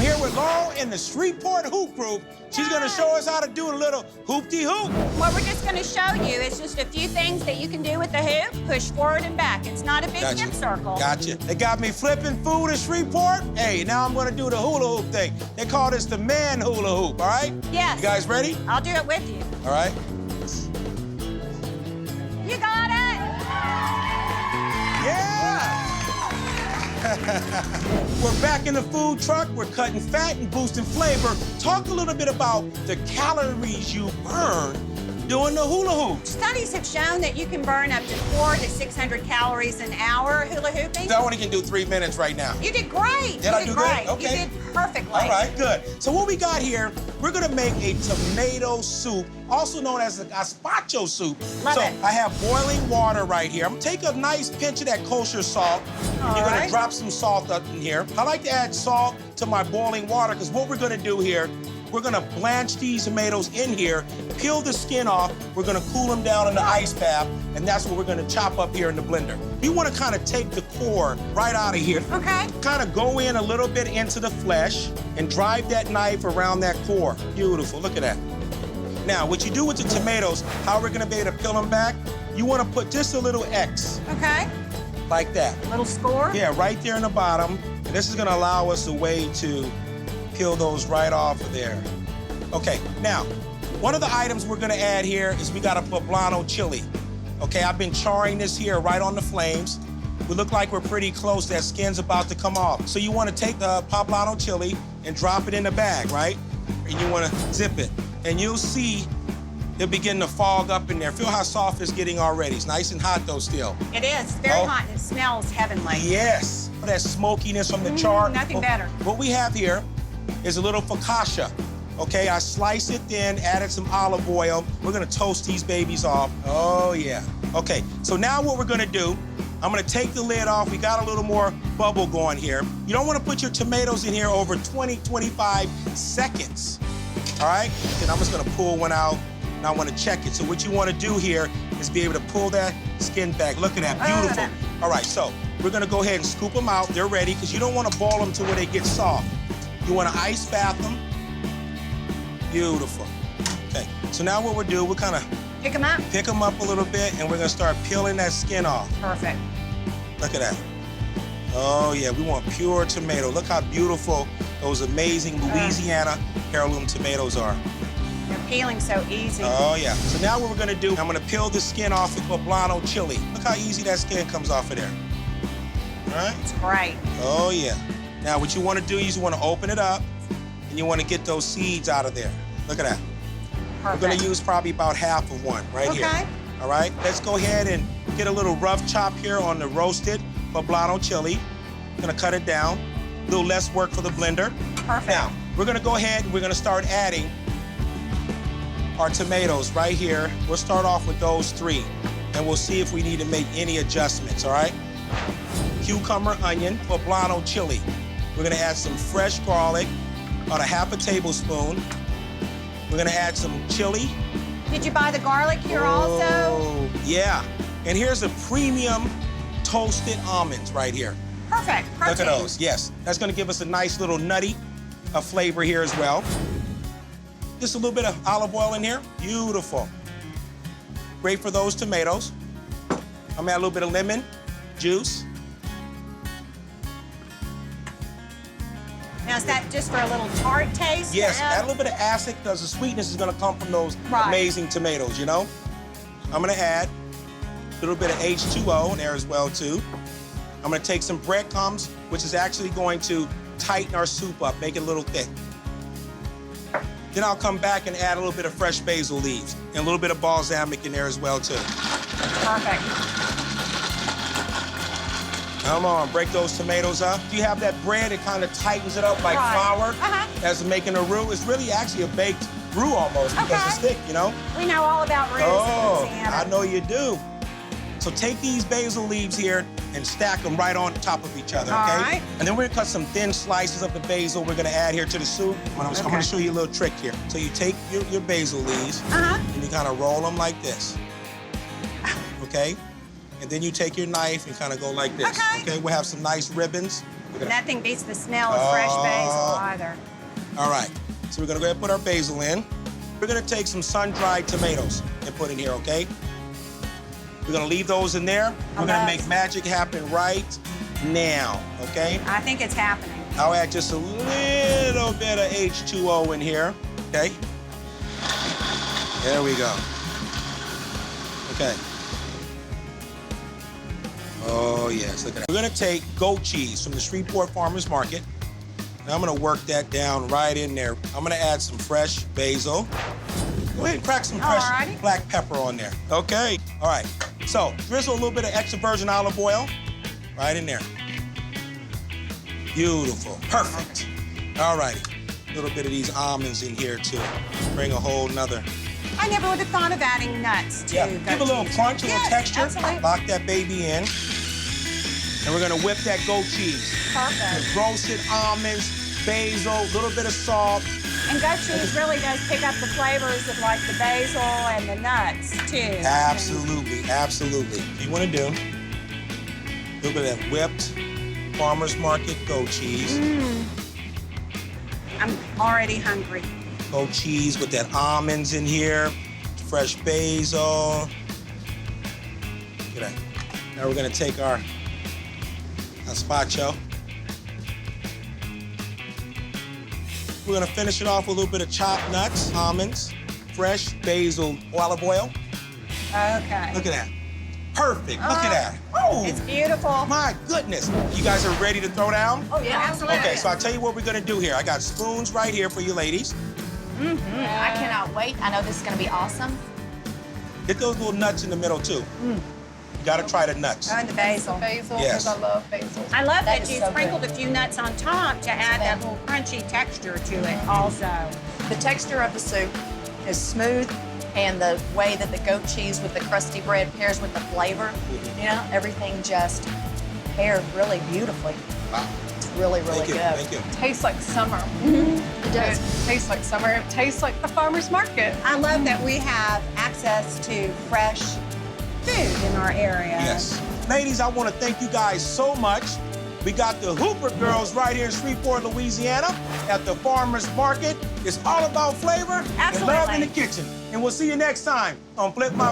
I'm here with Laurel in the Shreveport Hoop Group. She's gonna show us how to do a little hoop-de-hoop. What we're just gonna show you is just a few things that you can do with the hoop. Push forward and back. It's not a big hip circle. Gotcha. They got me flipping food in Shreveport. Hey, now I'm gonna do the hula hoop thing. They call this the man hula hoop, all right? Yes. You guys ready? I'll do it with you. All right. You got it! Yeah! We're back in the food truck. We're cutting fat and boosting flavor. Talk a little bit about the calories you burn doing the hula hoops. Studies have shown that you can burn up to 400 to 600 calories an hour hula hooping. I only can do 3 minutes right now. You did great. Did I do great. good? Okay. You did perfectly. All right, good. So what we got here, we're gonna make a tomato soup, also known as a gazpacho soup. Love it. I have boiling water right here. I'm gonna take a nice pinch of that kosher salt. All You're gonna right. drop some salt up in here. I like to add salt to my boiling water because what we're gonna do here, we're gonna blanch these tomatoes in here, peel the skin off, we're gonna cool them down in the ice bath, and that's what we're gonna chop up here in the blender. You wanna kind of take the core right out of here. Okay. Kind of go in a little bit into the flesh and drive that knife around that core. Beautiful, look at that. Now, what you do with the tomatoes, how we're gonna be able to peel them back, you wanna put just a little X, Okay. like that. Little score. Yeah, right there in the bottom. And this is gonna allow us a way to peel those right off of there. Okay, now, one of the items we're gonna add here is we got a poblano chili. Okay, I've been charring this here right on the flames. We look like we're pretty close, that skin's about to come off. So you wanna take the poblano chili and drop it in the bag, right? And you wanna zip it. And you'll see it'll begin to fog up in there. Feel how soft it's getting already. It's nice and hot though still. It is very hot and it smells heavenly. Yes, that smokiness from the char. Nothing better. What we have here is a little focaccia. Okay, I sliced it thin, added some olive oil. We're gonna toast these babies off. Oh yeah. Okay, so now what we're gonna do, I'm gonna take the lid off. We got a little more bubble going here. You don't wanna put your tomatoes in here over 20, 25 seconds. All right, then I'm just gonna pull one out and I wanna check it. So what you wanna do here is be able to pull that skin back. Look at that, beautiful. All right, so we're gonna go ahead and scoop them out. They're ready, because you don't wanna boil them to where they get soft. You wanna ice bath them. Beautiful. Okay, so now what we'll do, we'll kind of Pick them up. pick them up a little bit, and we're gonna start peeling that skin off. Perfect. Look at that. Oh yeah, we want pure tomato. Look how beautiful those amazing Louisiana heirloom tomatoes are. They're peeling so easy. Oh yeah. So now what we're gonna do, I'm gonna peel the skin off with poblano chili. Look how easy that skin comes off of there. All right? It's great. Oh yeah. Now what you wanna do, you just wanna open it up, and you wanna get those seeds out of there. Look at that. Perfect. We're gonna use probably about half of one right here. Okay. All right, let's go ahead and get a little rough chop here on the roasted poblano chili. Gonna cut it down. A little less work for the blender. Perfect. Now, we're gonna go ahead and we're gonna start adding our tomatoes right here. We'll start off with those 3, and we'll see if we need to make any adjustments, all right? Cucumber, onion, poblano chili. We're gonna add some fresh garlic, about a half a tablespoon. We're gonna add some chili. Did you buy the garlic here also? Oh, yeah. And here's a premium toasted almonds right here. Perfect. Protein. Look at those, yes. That's gonna give us a nice little nutty flavor here as well. Just a little bit of olive oil in here. Beautiful. Great for those tomatoes. I'm gonna add a little bit of lemon juice. Now, is that just for a little tart taste? Yes, add a little bit of acid because the sweetness is gonna come from those amazing tomatoes, you know? I'm gonna add a little bit of H2O in there as well, too. I'm gonna take some breadcrumbs, which is actually going to tighten our soup up, make it a little thick. Then I'll come back and add a little bit of fresh basil leaves and a little bit of balsamic in there as well, too. Perfect. Come on, break those tomatoes up. You have that bread, it kind of tightens it up like flour as making a roux. It's really actually a baked roux almost because it's thick, you know? We know all about roux in Louisiana. I know you do. So take these basil leaves here and stack them right on top of each other, okay? All right. And then we're gonna cut some thin slices of the basil we're gonna add here to the soup. I'm gonna show you a little trick here. So you take your basil leaves and you kind of roll them like this, okay? And then you take your knife and kind of go like this, okay? We'll have some nice ribbons Nothing beats the smell of fresh basil either. All right, so we're gonna go ahead and put our basil in. We're gonna take some sun-dried tomatoes and put in here, okay? We're gonna leave those in there. We're gonna make magic happen right now, okay? I think it's happening. I'll add just a little bit of H2O in here, okay? There we go. Okay. Oh, yes, look at that. We're gonna take goat cheese from the Shreveport Farmers Market, and I'm gonna work that down right in there. I'm gonna add some fresh basil. Go ahead and crack some fresh black pepper on there. Okay, all right. So, drizzle a little bit of extra virgin olive oil right in there. Beautiful, perfect. All righty, a little bit of these almonds in here too. Bring a whole nother. I never would have thought of adding nuts to goat give a little cheese. crunch, a little texture. Absolutely. Lock that baby in. And we're gonna whip that goat cheese. Perfect. With roasted almonds, basil, a little bit of salt. And goat cheese really does pick up the flavors of like the basil and the nuts too. Absolutely, absolutely. What you wanna do, a little bit of that whipped farmer's market goat cheese. I'm already hungry. Goat cheese with that almonds in here, fresh basil. Look at that. Now we're gonna take our Gazpacho. We're gonna finish it off with a little bit of chopped nuts, almonds, fresh basil, olive oil. Okay. Look at that. Perfect. Look at that. Oh, it's beautiful. My goodness. You guys are ready to throw down? Oh, yeah, absolutely. Okay, so I'll tell you what we're gonna do here. I got spoons right here for you ladies. I cannot wait. I know this is going to be awesome. Get those little nuts in the middle too. You gotta try the nuts. Oh, and the basil. Basil, Yes. because I love basil. I love that, is you so sprinkled good. a few nuts on top to add that little crunchy texture to it also. The texture of the soup is smooth, and the way that the goat cheese with the crusty bread pairs with the flavor, you know, everything just paired really beautifully. Wow. It's really, really good. Thank you. Tastes like summer. It does. It tastes like summer. It tastes like the farmer's market. I love that we have access to fresh food in our area. Yes. Ladies, I want to thank you guys so much. We got the Hooper girls right here in Shreveport, Louisiana at the Farmer's Market. It's all about flavor and love in the kitchen. And we'll see you next time on Flip My